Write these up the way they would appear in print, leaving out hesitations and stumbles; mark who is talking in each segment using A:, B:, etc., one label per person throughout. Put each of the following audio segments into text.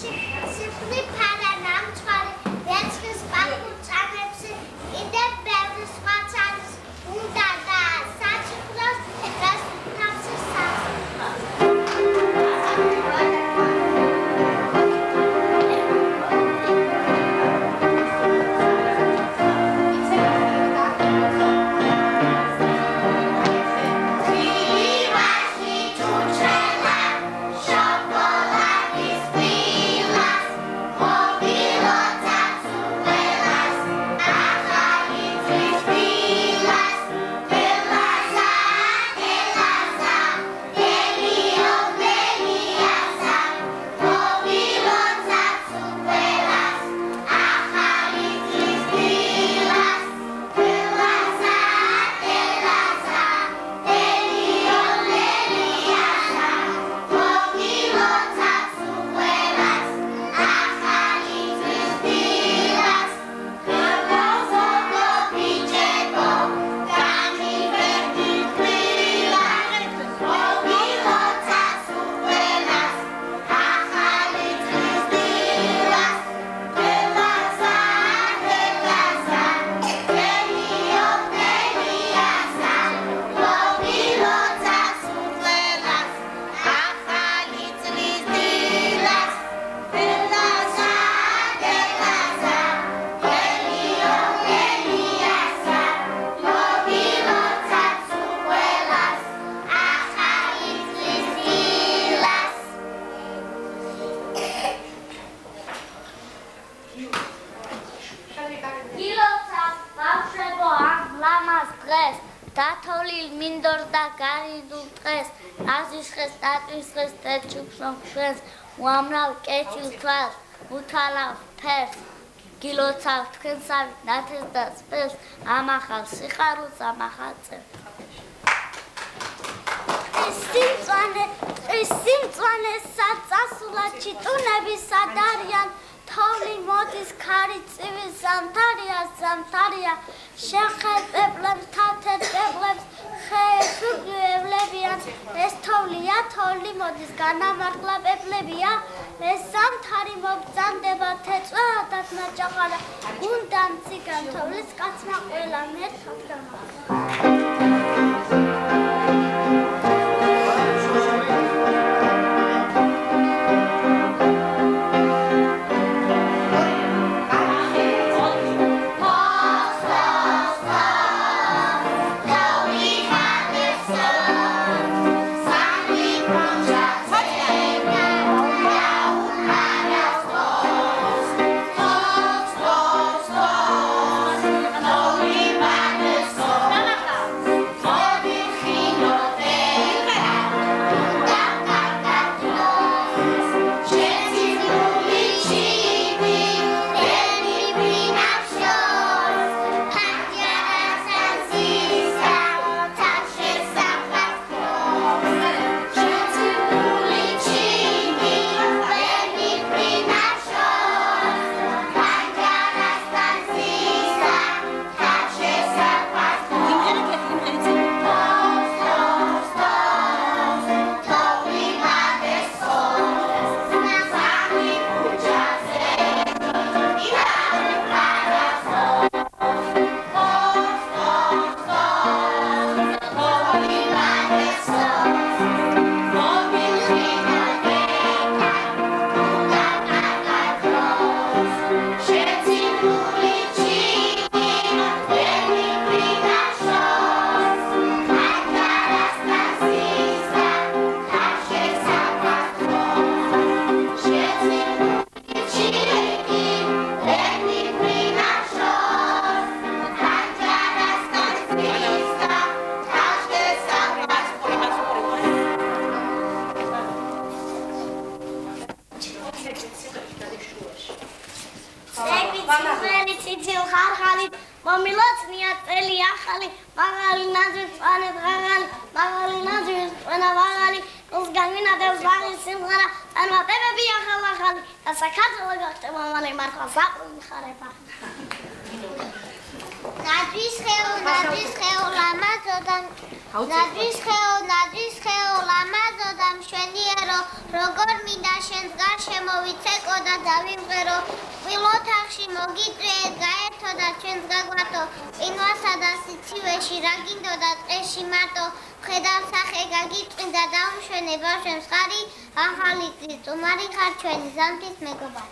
A: სიფლი ფარა ნამჩვარი ვერცხლის პაპულ წამებში კიდევ ბევრი სხვა წამს უნდა და საჩუქროს რას თავს უამრავ კეთილ თვალს უთვალავ ფერს გილოცავ თქვენსავით ნათელს და სპილს ამახავ სიხარულს ამახავ წერს ეს სიმწვანე საწასულა ჩიტუნები სად არიან თოვლი მოდის ქარი წივი ზამთარია შეხედებლებს თათეთებლებს ხეებლებიან ეს თოვლია თოვლი მოდის განამარხლებლებია ეს ზამთარი მოგზანდება თეწვადად ნაჭაყარა გუნდამ ციგან თოვლის კაცმა ყველა მერცხად
B: ნაძვის ხეო ლამაზო და მშვენიერო როგორ მინდა შენს გარშემო
A: მოვიცეკო და დავიმღერო ვილოთახში მოგიწვიეთ გაერთო და ჩვენს გაგვათო ყინვასა და სიცივეში რა გინდოდა ტყეში მარტო ხედავსახე გაგიწმინდა დაუმშვენე ბავშვებს ხარი ახალი წლის სტუმარი ხარ ჩვენი ზამთრის მეგობარი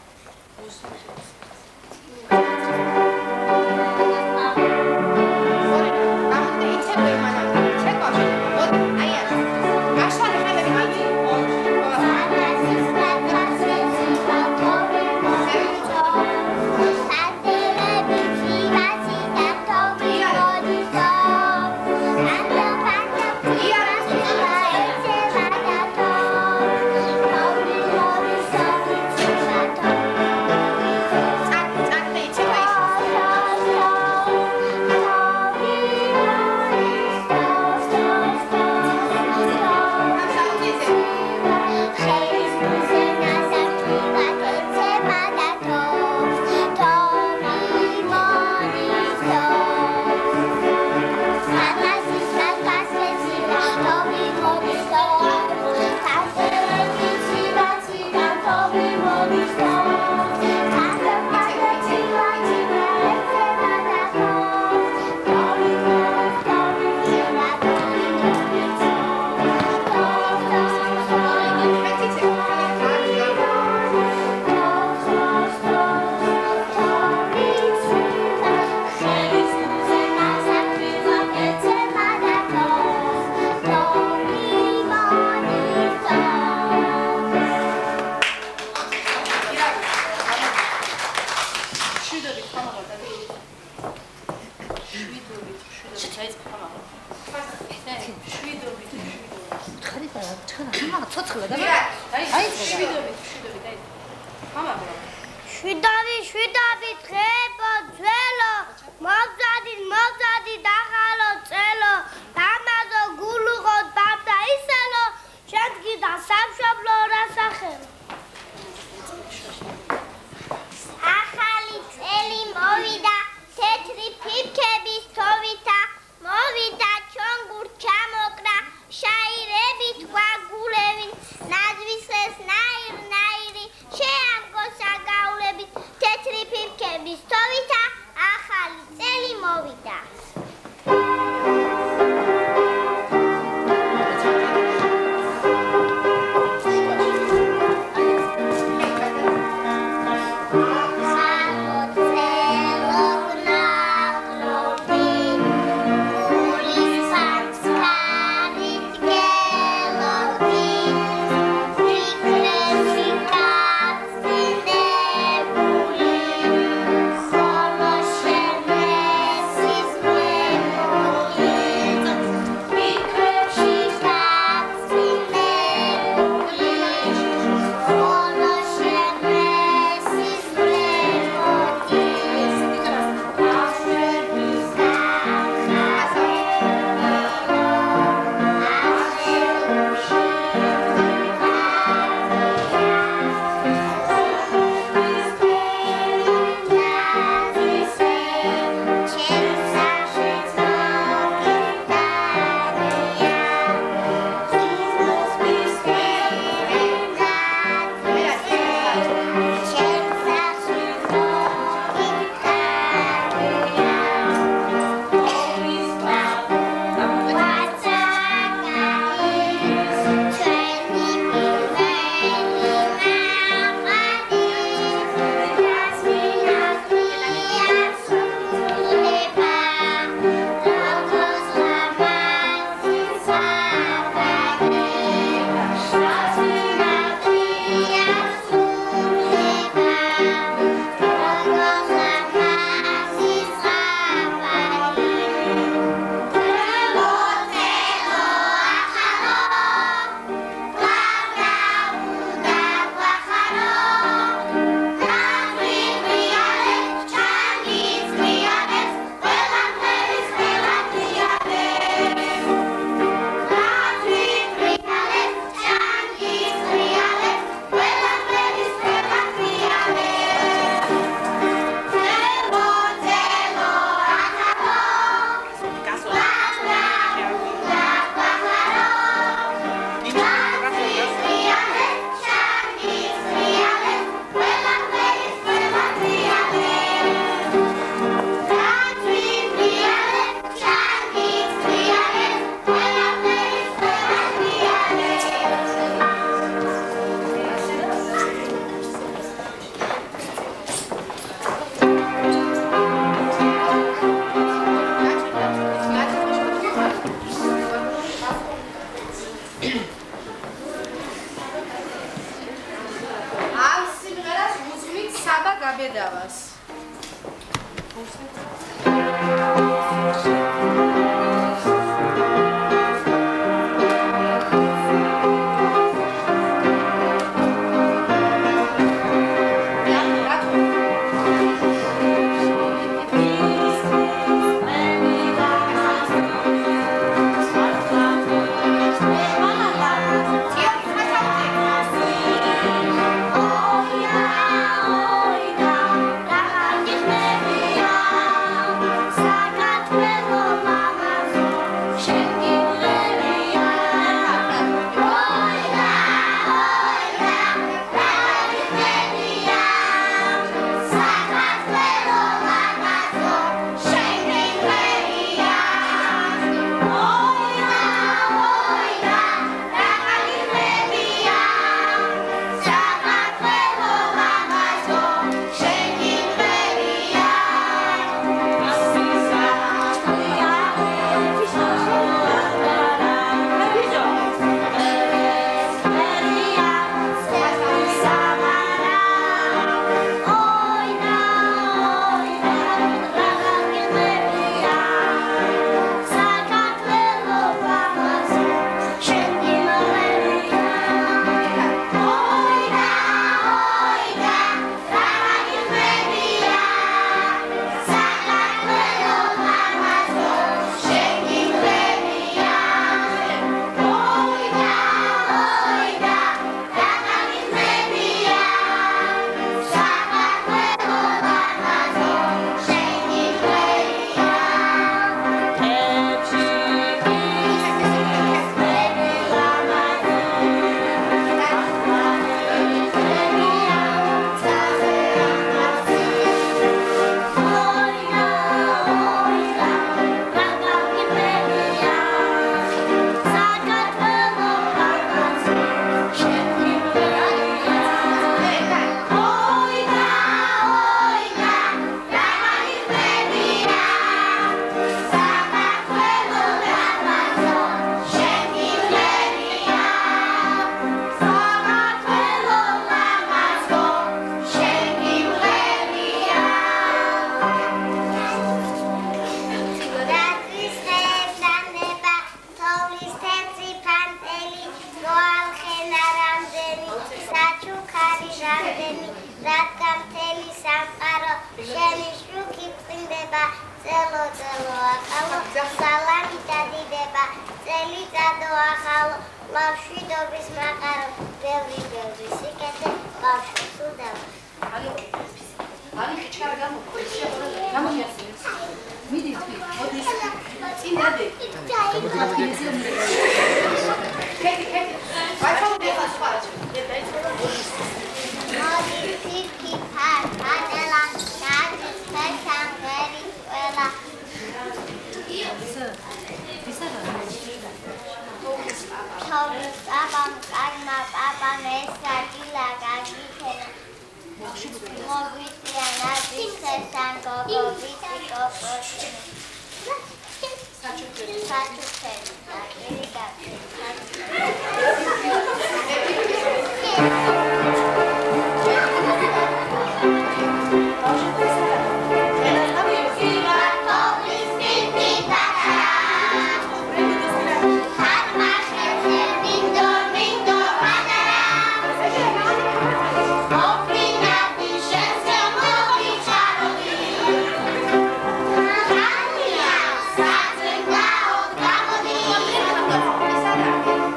B: საბედავას.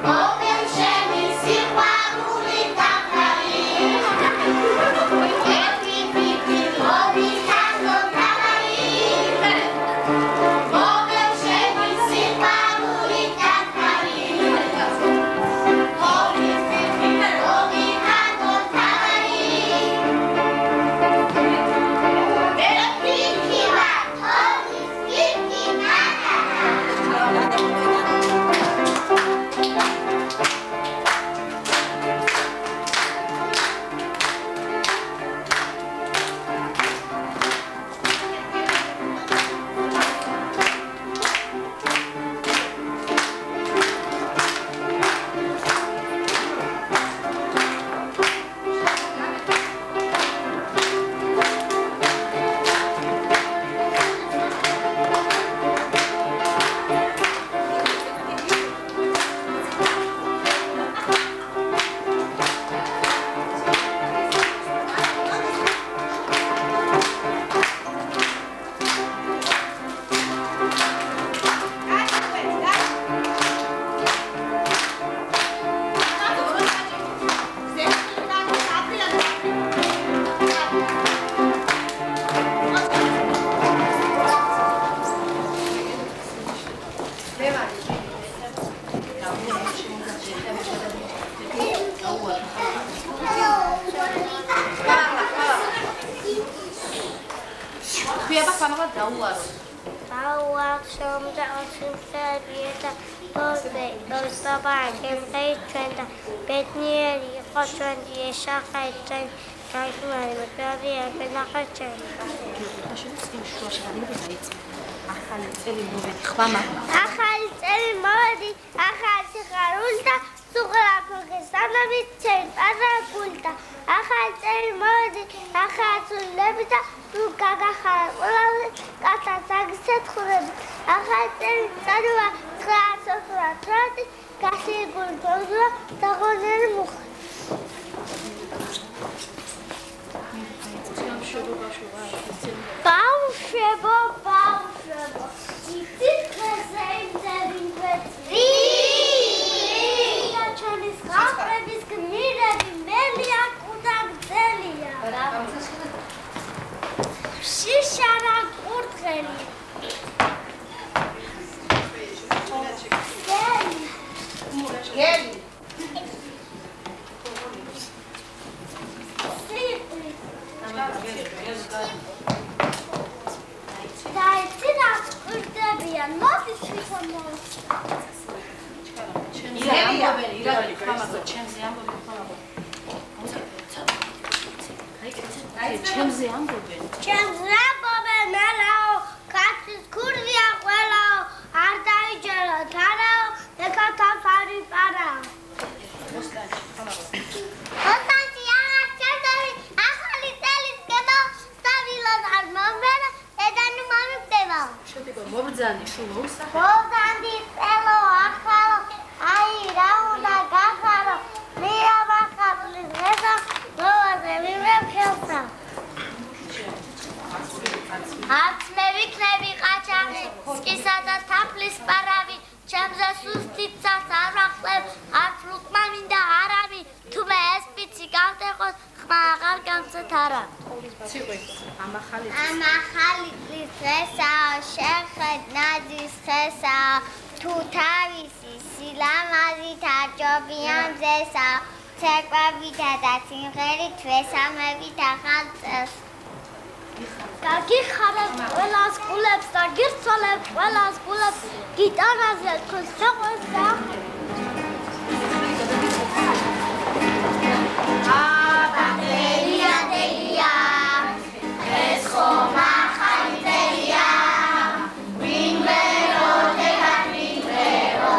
C: Open, shemi, sirpa, ruli, tapa.
B: ხმამაღლა დაუაროთ.
A: Bauer schon da aus dem Servieta, Baba, Gemrei, Trenda, Betnieri, Hotrendi, Shachai, Trend, Kaismari, Mataria, Benacachan.
B: ახალი წელი მოვედი ხმამაღლა.
A: ახალი წელი მოვედი, ახალი ხარულდა, სუღრაფოგესანები ცენტრალაგულდა. ახალი წელი მოვედი, ახალი ცულები და თუ გაგახარა ყველაფერი კატასაგისეთ ხურები. ახალი წელი წადება 900 გასიგული გოგო დაღონელი მუხა. Bauschebo, Bauschebo. Იცით ხეზე იმდები ვეცრი. ჩანის ხალხების გმირები მელია კუდა გძელია. შიშარა კურთხელი. გელი. Daicinas მოდი თვითონ
B: ირალი ხმამაღლა ჩემზე ამბობენ ხმამაღლა. ჩემზე ამბობენ.
A: ჩემზე ამბობენ ალაო კაცის ქურდია ყველაო არ დაიჯერო თანაო ეკათავს არი პარაო.
B: მოსტანჩი ხმამაღლა.
A: მოსტანჩი აღარ ჩადები ახალი წელის გემო სტაბილოს არ მომბერა ედანი მომიბდება.
B: შეტივა მობრძანი შუ მოუსახე.
A: მობრძანი წელო ახალო აი რა უნდა გახარო მირა მახაბლის ღესა მოვაზე მიმრებ ხელსა. არც მე ვიქნები ყაჩაღი სკისა და თაფლის პარავი ჩემზე სუსტიცას არ ვახლებ არც ლუკმა მინდა არავი თუმე ეს პიცი გავტეხოს ხმა აღარ გამცეთ არა.
B: ამ ახალი
A: წლის დღესაო შეხეთ ნაძვის ხესაო თუ თავისი სილამაზით არჯობიან მზესაო ცეკვებითა და სიმღერით ვესალმებით ახალ წელს. გაგიხარებ ყველას გულებს და გირცოლებ ყველას გულებს გიტარაზე თქვენს შეყვეს და აბადელია დელია ეს ხომ ახალი წელია ვინმერო დეგარ ვინმერო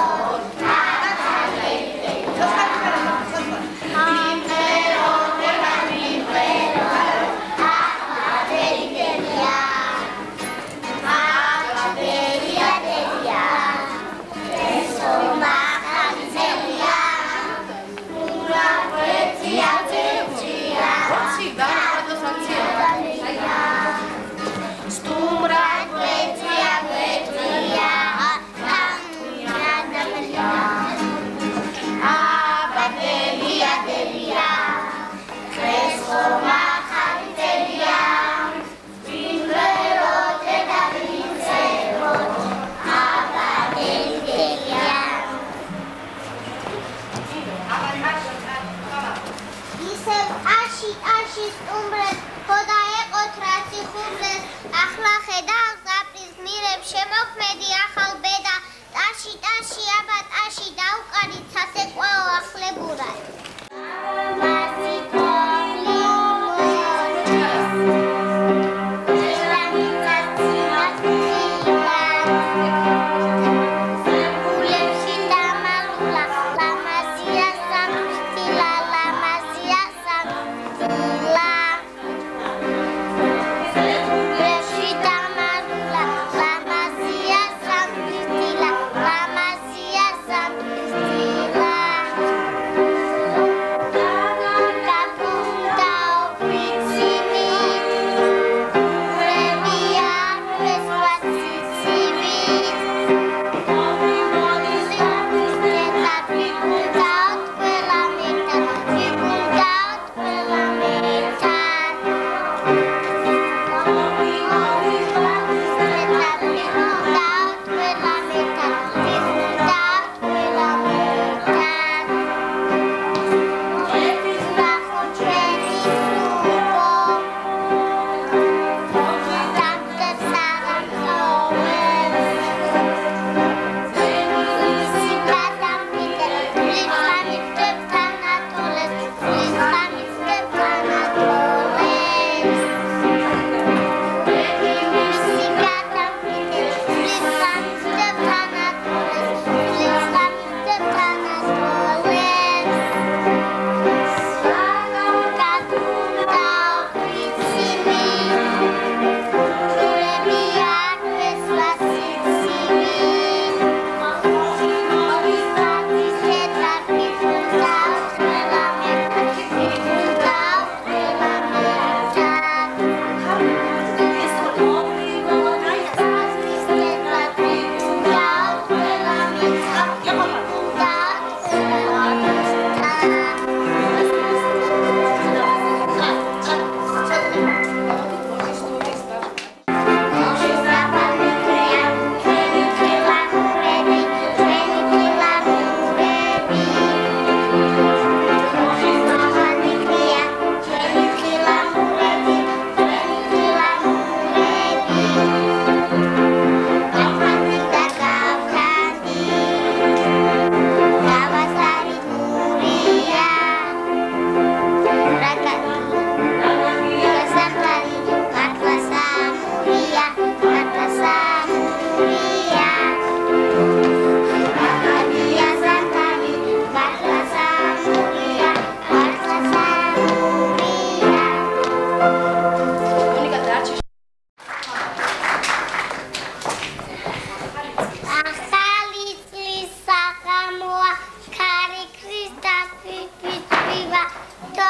A: ახლა ხედავს გაპრის მირებ შემოქმედი ახალ ბედა ტაში აბა ტაში დაუყარით სასეკვაო ახლებურად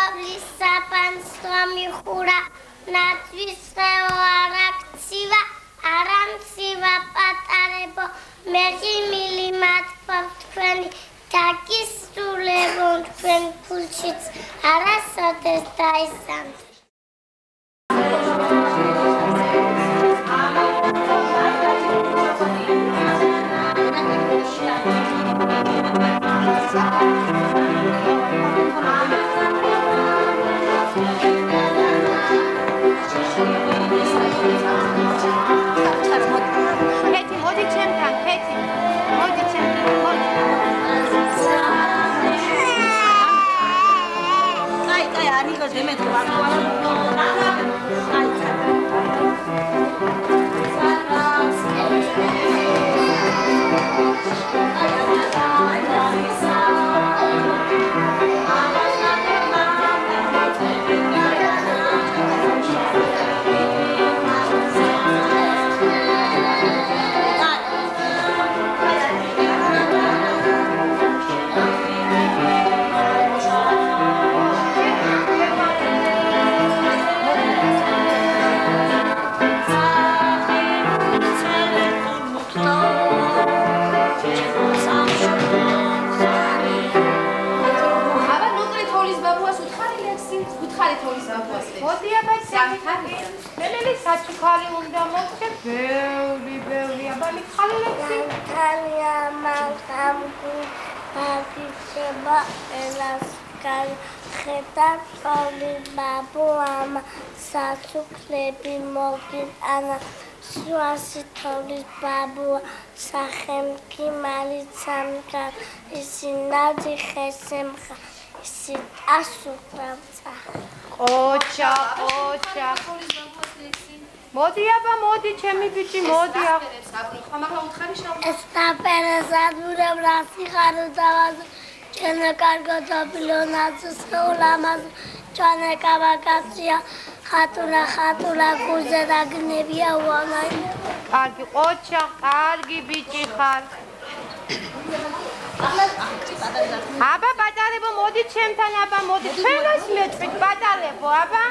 A: Pavlis sapans Hura, Natviseo Araktsiva, Aramtsiva Patarebo, Mergimili Matpavtveni, Takis Tulevon Tven Pulchits, Arasotes Taisan. Satsuklebi mogin ana suasi tolis babu sachem kimali samka isinadi khesemkha isit asukramsa
C: ოჩა მოდი აბა მოდი ჩემი ბიჭი მოდი
A: ესტაპერესადურებ რასი ხარო დავაზ ჩენე კარგო დაბილონაც სულამაზ ჩანე კავაკაცია ხატურა გუზე დაგნებია უანაი
C: კარგი ოჩა კარგი ბიჭი ხარ აბა ბატალებო მოდი ჩემთან აბა მოდი ჩვენას მეწვით ბატალებო აბა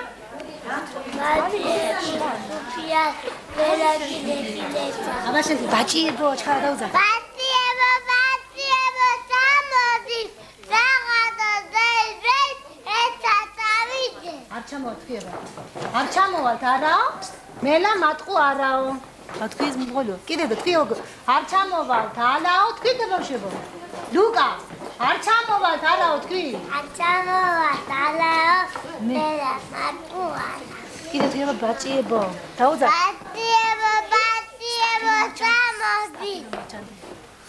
A: სოფია ვერაგინებილა
D: აბა შენ ბაჭიებო ჩქარა დაუზა
A: ბაჭიებო სამოდი რაღაცა ზეი ეცაცავიდე
D: არ ჩამოვთქვიება არ ჩამოვალთ არაო მელა მატყუ არაო თქვი ეს მღოლო კიდე და თქვი არ ჩამოვალთ არაო თქვი და ბავშვებო ლუკა არ ჩამოვალთ არაო თქვი
A: არ ჩამოვალთ არაო მელა მატყუ არა
D: კიდე თქვი ბაჭიებო დაუზა
A: ბაჭიებო სამოდი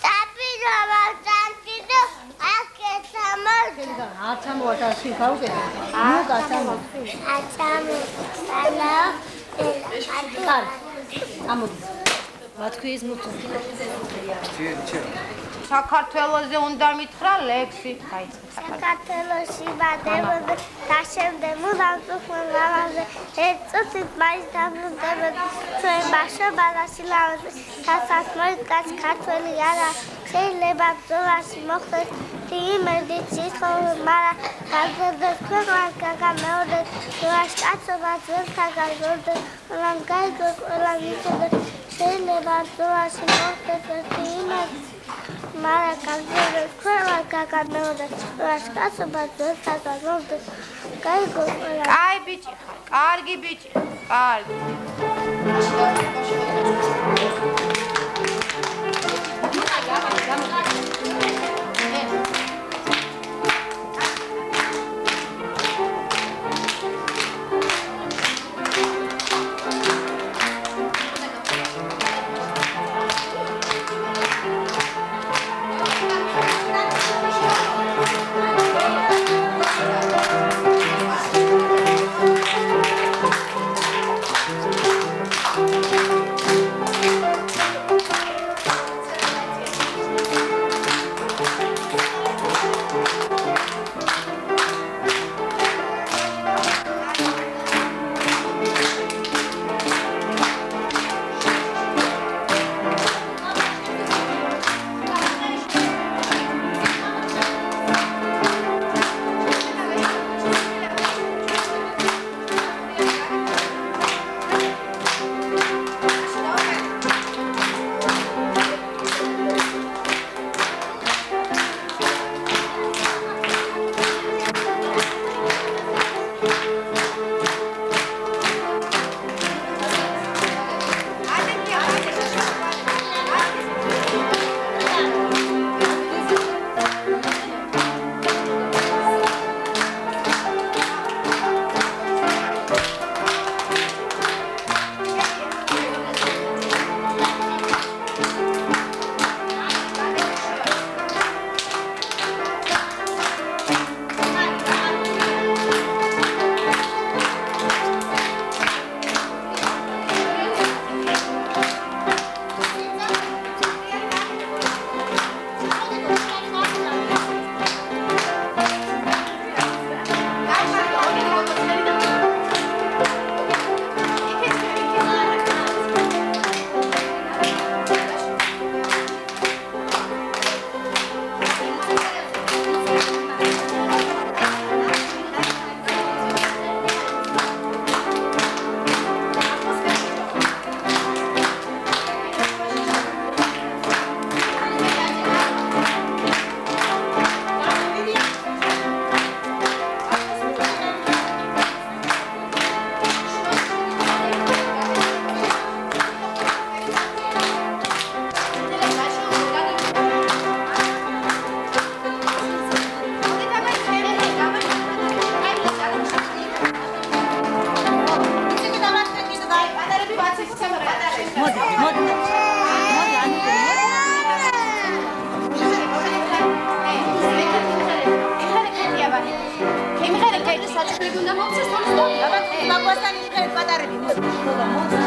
A: დაბირავა სამკიდო აკეთა მოდი
D: არ ჩამოვალთ არ თქვი გაუკეთე ლუკა ჩამოდი
A: არ ჩამოვალთ არაო
D: კარ ამოდი ვათქვი ის მუცო
C: საქართველოზე უნდა მითხრა ლექსი დაიწყე
A: საქართველოში ვადებოდი და შემდეგ მუდამწუხმელავაზე ეწუთით მაინც დაბრუნდებოდი ჩვენ ბავშვობა და სილამაზე რასაც მოიდგას ქართველი არა შეიძლება ბრძოლაში მოხდეს იმედით სიტყვა მაგრამ გაგზავნეს ქვეყნად გაგამეორდეს რაში კაცობა ძველთან გაიგორდეს ყველამ გაიგოს ყველამ იცოდეს შეიძლება ბრძოლაში მოხდეს იმედით მაგრამ გაგზავნეს ქვეყნად გაგამეორდეს რაში კაცობა ძველთან გაიგორდეს გაიგოს ყველამ
C: კაი ბიჭი ხარ კარგი ბიჭი კარგი
B: საჩხერები უნდა მოვცეს თორსა.
D: აბა მაგასთან იმღერე პატარები მოდი. გოგა მოდი.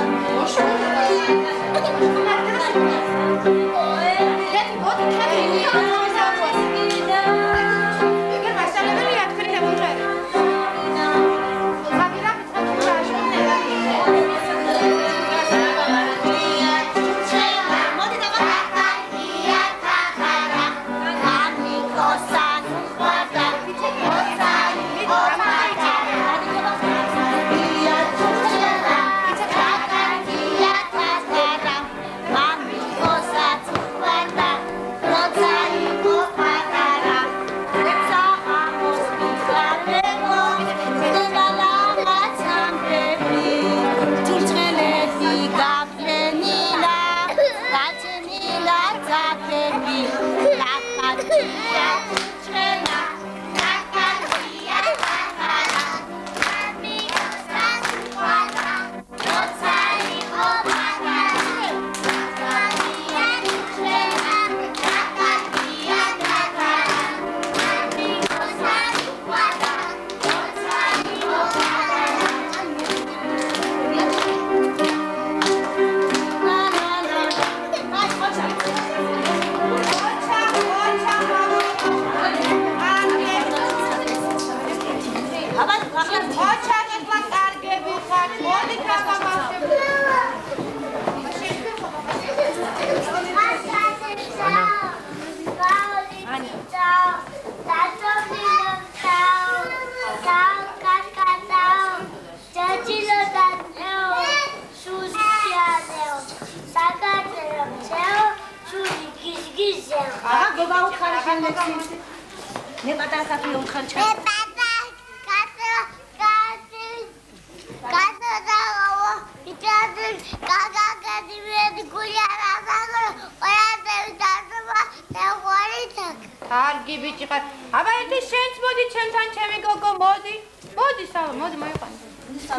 C: კარგი ბიჭი ხარ. აბა ერთი შენც მოდი ჩემთან ჩემი გოგო მოდი. მოდი სალა მოდი მოიყვანე.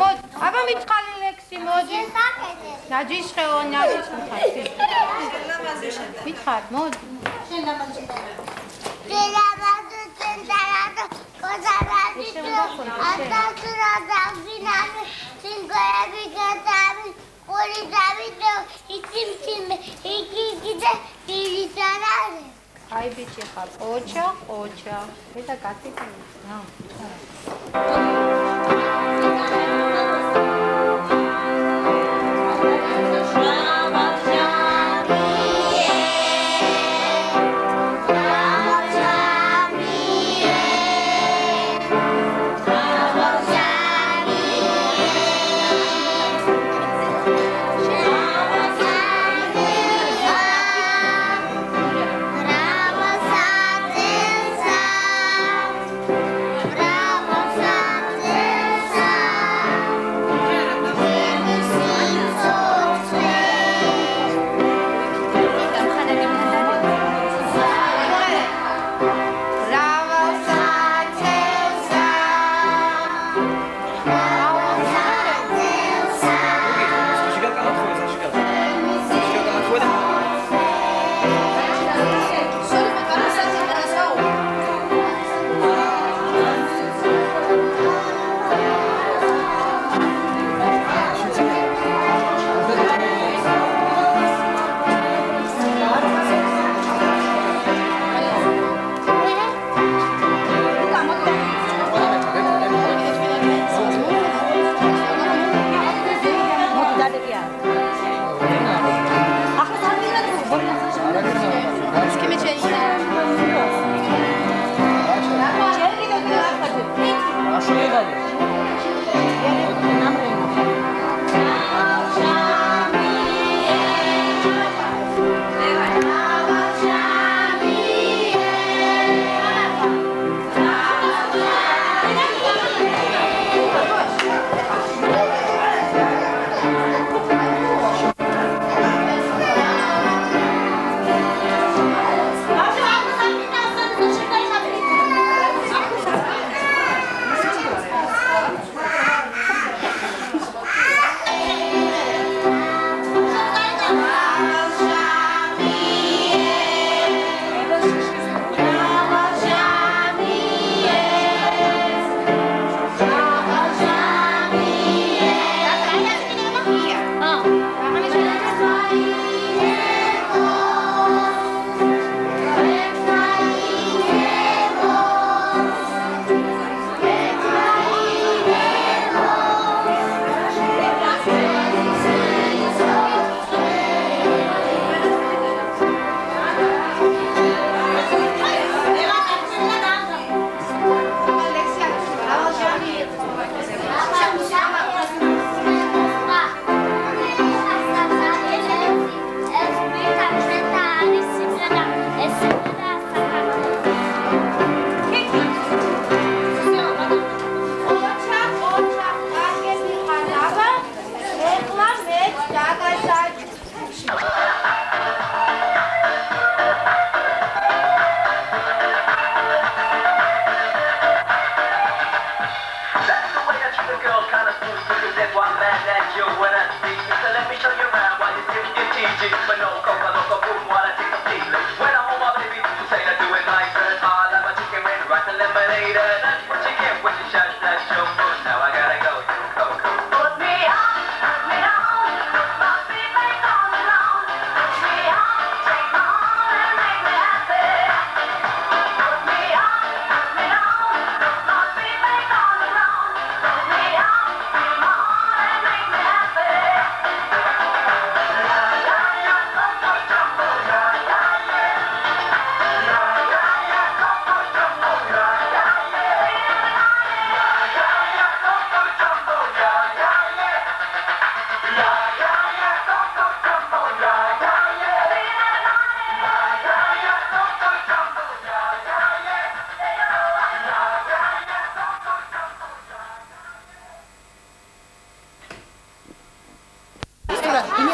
C: მოდი. აბა მიწყალი ლექსი მოდი. ნაჯიშხეო ნაჯიშხარ. მითხარ მოდი.
D: შენ ლამაზი.
C: აი ბიჭი ხარ, ყოჩა. ედა გასიკინე.
A: Bravo,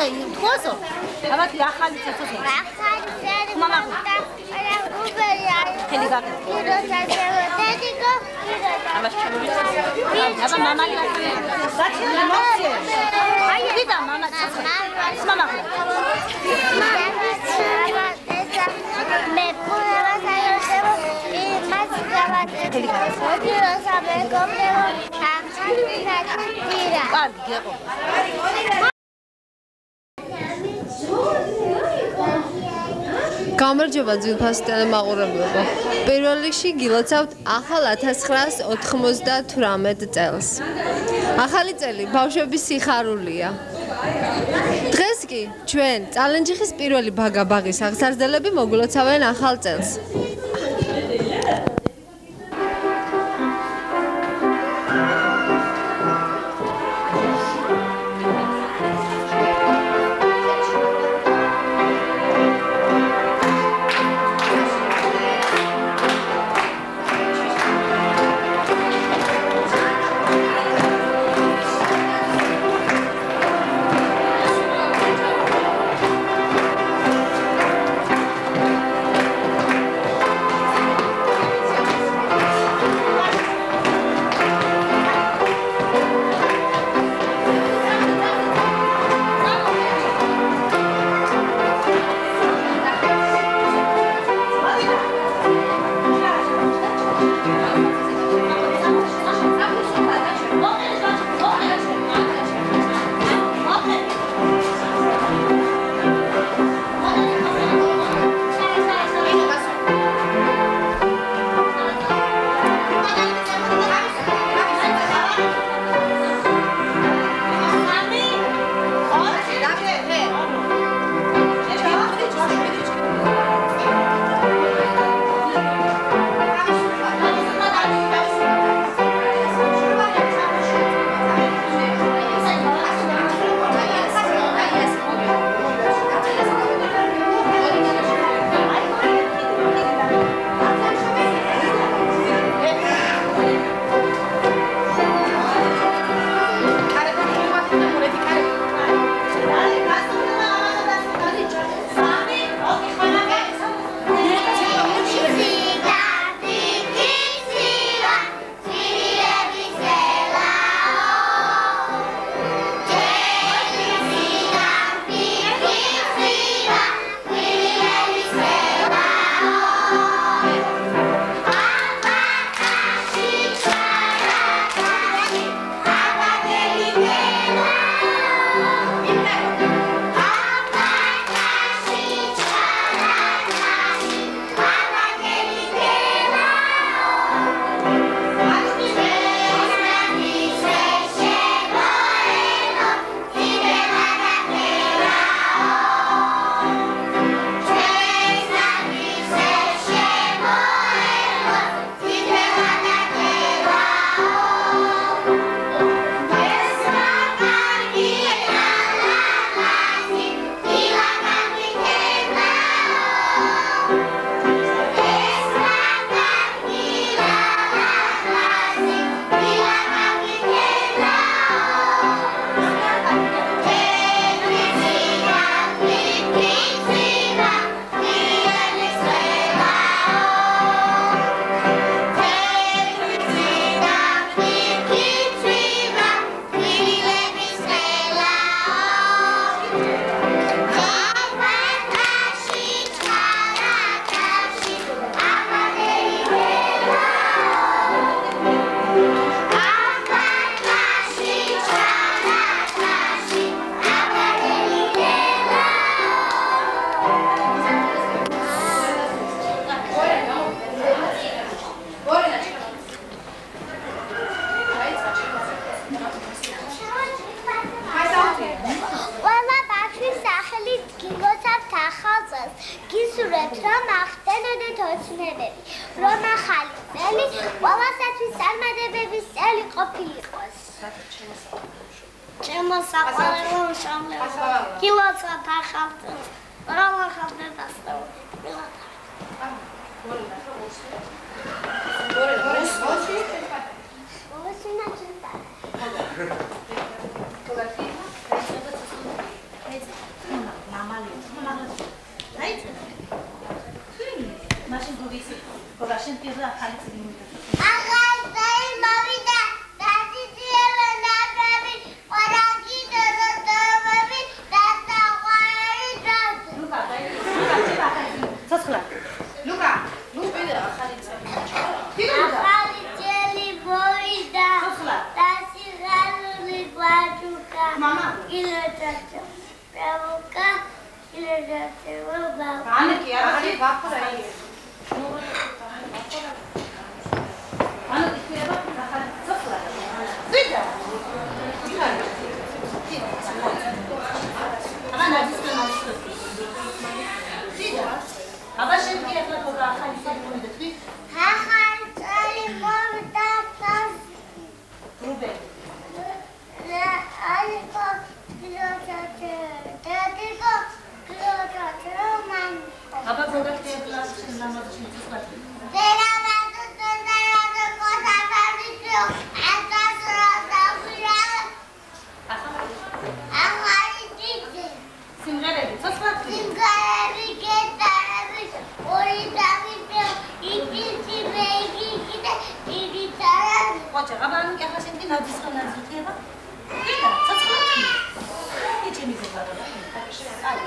D: თქოსო. აბა ახალი წესო.
A: ახალი წესი.
D: მამა.
A: არა უბერი არის.
D: ხელი გაკეთე.
A: პიროსაცევა დედიკო.
D: აბა შემოვიდა. აბა მამალი გაჩერდა მოხდე. აი ვიდა მამა. მამა. მე პუევა საერთოდ იმას გავაკეთე. პიროსაბე გომნეო. ახალი წესი. კარგი გეყო.
E: გამარჯობა ძვირფასი ტელემაყურებლებო. პირველ რიგში გილოცავთ ახალ 1998 წელს. ახალი წელი ბავშვების სიხარულია. დღეს კი ჩვენ წალენჯიხის პირველი ბაგაბაღის აღზარდელები მოგლოცავენ ახალ წელს.
A: გისურვებთ, რომ ახდენოდეთ ოცნებები, რომ ახალი წელი ყველასათვის წარმატებების წელი ყოფილიყოს. ჩემო საყვარელო მშობლებო, გილოცავთ ახალ წელს, რომ ახალდეთ ასწავლოთ.
D: მამა
A: ილოჯაჭო რავუკა ილოჯაჭო ბაბა
D: ანეკი არაფერი
C: ვაფრა
D: ანუ იქნება ახალი სოფლა ვიდა აბა შენ კი ახლა გოგა ახალი საფონი და თქვი
A: ახალი წელი მომდა თავს
D: რუბე
A: ალიკო ილოჯაჭო დადიკო ილოჯაჭო მან
D: აბა გოგა კი ახლა შენ ლამაზი შეცვლა
A: ვერავადო დონდარადო კოსაფარდიო ატასროდა ახალი ძიძი
D: სიმღერები ცოცხლა
A: სიმღერები გეტარები ორი დავიდეო იგიცი მეიგიცი და იგი წარები
D: ყოჩა აბა ანუ კი ახლა შენ კი ნაძისხანაც ხდება ვიდა ცოცხლა იჩი მიზება და აი